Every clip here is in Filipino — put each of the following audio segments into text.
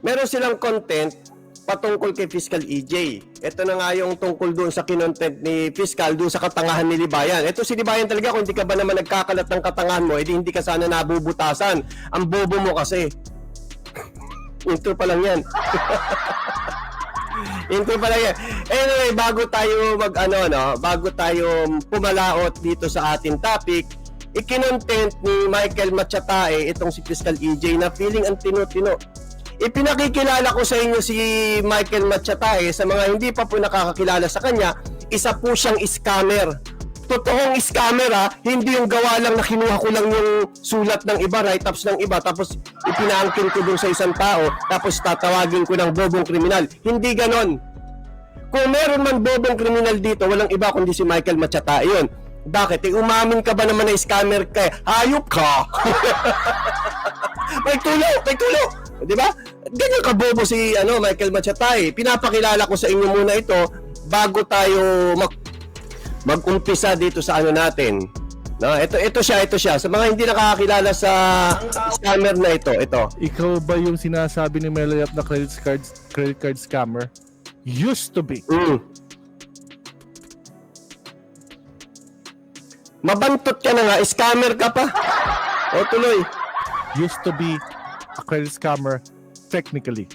meron silang content patungkol kay Fiscal EJ. Ito na nga yung tungkol doon sa kinontent ni Fiscal doon sa katangahan ni Libayan. Ito si Libayan talaga, kung hindi ka ba naman nagkakalat ng katangahan mo, edi hindi ka sana nabubutasan. Ang bobo mo kasi. Intro pa lang yan. Intro pa lang yan. Anyway, bago tayo bago tayo pumalaot dito sa ating topic, ikinontent ni Michael Machatae itong si Fiscal EJ na feeling ang tino-tino. Ipinakikilala ko sa inyo si Michael Machatae. Sa mga hindi pa po nakakakilala sa kanya, isa po siyang scammer. Totoong scammer hindi yung gawa lang na kinuha ko lang yung sulat ng iba, write-ups ng iba, tapos ipinaangkin ko dun sa isang tao, tapos tatawagin ko ng bobong kriminal. Hindi ganon. Kung meron man bobong kriminal dito, walang iba kundi si Michael Machatae yun. Bakit? Umamin ka ba naman na scammer ka? Hayop ka! May tulo! Di ba? Ganyan kabobo si Michael Machatae. Pinapakilala ko sa inyo muna ito bago tayo mag-umpisa dito sa natin. No, ito siya. Sa mga hindi nakakakilala sa scammer na ito. Ikaw ba yung sinasabi ni Melayap na credit card scammer? Used to be. Mabantot ka na nga, scammer ka pa. O tuloy. Used to be a credit scammer technically.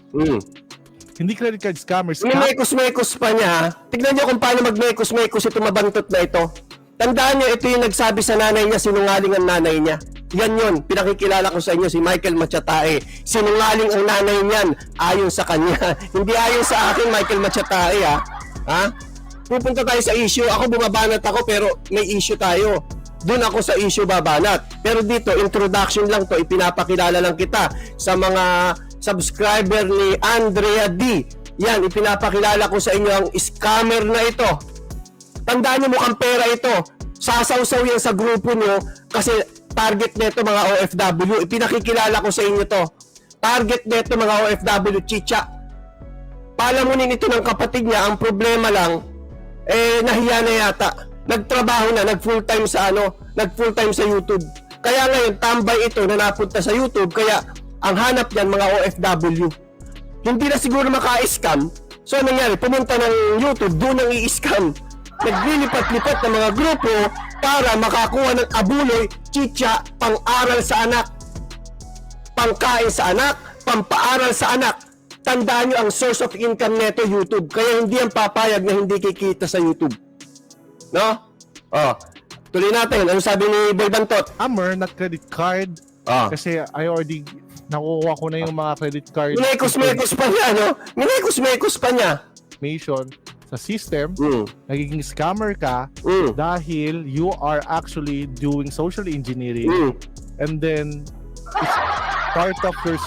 Hindi credit card scammer. Mekos-mekos pa niya. Tignan niyo kung paano mag-mekos-mekos ito mabantot na ito. Tandaan niyo, ito yung nagsabi sa nanay niya, sinungaling ang nanay niya. Yan yun, pinakikilala ko sa inyo si Michael Machatae. Sinungaling ang nanay niyan, ayon sa kanya. Hindi ayon sa akin, Michael Machatae ha? Pupunta tayo sa issue. Ako bumabanat ako pero may issue tayo. Doon ako sa issue babanat. Pero dito, introduction lang to, ipinapakilala lang kita sa mga subscriber ni Andrea D. Yan, ipinapakilala ko sa inyo ang scammer na ito. Tandaan nyo, mukhang pera ito. Sasawsaw yan sa grupo nyo kasi target nito mga OFW. Ipinakikilala ko sa inyo to. Target nito mga OFW, chicha. Palamunin ito ng kapatid niya. Ang problema lang, nahiya na yata. Nagtrabaho na, nag-full time sa YouTube. Kaya ngayon, tambay ito na napunta sa YouTube. Kaya ang hanap niyan mga OFW. Hindi na siguro maka-scam. So nangyari, pumunta ng YouTube, doon ang i-scam. Naglilipat-lipat ng mga grupo para makakuha ng abuloy, chicha, pang-aral sa anak, pangkain sa anak, pampaaral sa anak. Tandaan nyo, ang source of income neto YouTube. Kaya hindi ang papayag na hindi kikita sa YouTube. No? Tuloy natin. Ano sabi ni Boy Bantot? Scammer na credit card. Kasi I already nakukuha ko na yung mga credit card. Minekos-mekos pa niya, no? Minekos-mekos pa niya. Information sa system, nagiging scammer ka dahil you are actually doing social engineering and then it's part of your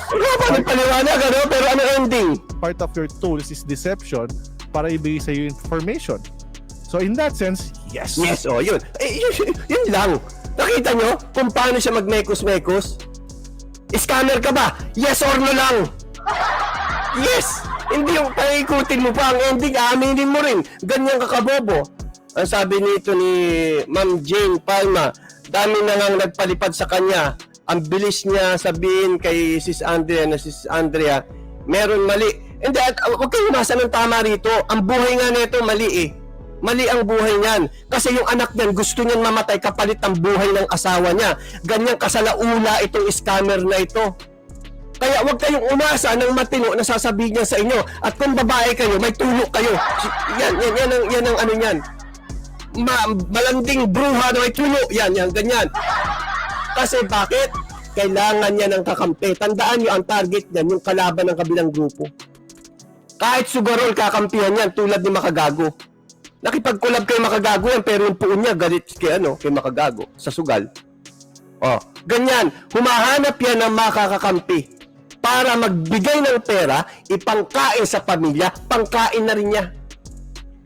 paliwanag, pero ano ending? Part of your tools is deception para ibigay sa iyo information. So in that sense, yes. Yes, yun. Yun lang. Nakita nyo kung paano siya magmekos-mekos? Scammer ka ba? Yes or no lang? Yes! Hindi yung paikutin mo pa ang ending, aminin mo rin. Ganyan kakabobo. Ang sabi nito ni Ma'am Jane Palma, dami na lang nagpalipad sa kanya. Ang bilis niya sabihin kay Sis Andrea na Sis Andrea, meron mali. Hindi, huwag kayong umasa ng tama rito. Ang buhay nga nito mali Mali ang buhay niyan. Kasi yung anak niyan, gusto niyan mamatay kapalit ang buhay ng asawa niya. Ganyang kasalaula itong scammer na ito. Kaya huwag kayong umasa ng matino na sasabihin niya sa inyo. At kung babae kayo, may tulok kayo. Yan ang ano niyan. Malanding bruha na may tulok. Yan, ganyan. Kasi bakit? Kailangan niya ng kakampi. Tandaan niyo ang target niyan, yung kalaban ng kabilang grupo. Kahit sugarol, kakampihan yan tulad ni Makagago. Nakipag-collab kay Makagago yan, pero yung puon niya galit kay Makagago sa sugal. Ganyan. Humahanap yan ng makakakampi para magbigay ng pera, ipangkain sa pamilya, pangkain na rin niya.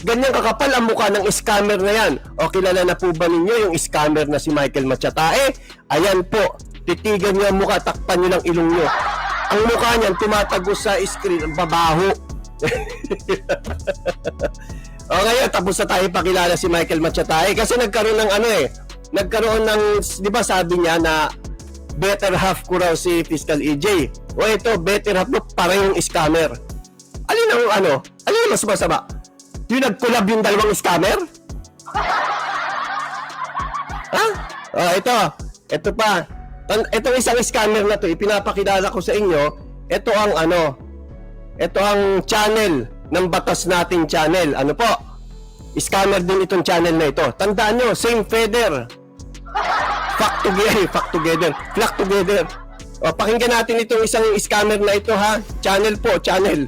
Ganyan kakapal ang mukha ng scammer na yan. Kilala na po ba ninyo yung scammer na si Michael Machatae? Ayan po. Titigan niyo ang mukha, takpan niyo ng ilong niyo. Ang mukha niyan tumatagos sa screen, ang babaho. Ngayon, tapos na tayo pakilala si Michael Machatae kasi nagkaroon ng nagkaroon ng, di ba sabi niya na better half ko raw si Fiscal EJ. o ito, better half mo, parehong scammer. Alin ang alin ang mas masama? Yung nag-collab yung dalawang scammer? Ha? Oh, ito pa. Itong isang scammer na to, ipinapakilala ko sa inyo, ito ang channel ng Batas Natin channel. Ano po? Scammer din itong channel na ito. Tandaan nyo, same feather. Fact together. O, pakinggan natin itong isang scammer na ito, ha? Channel po, channel.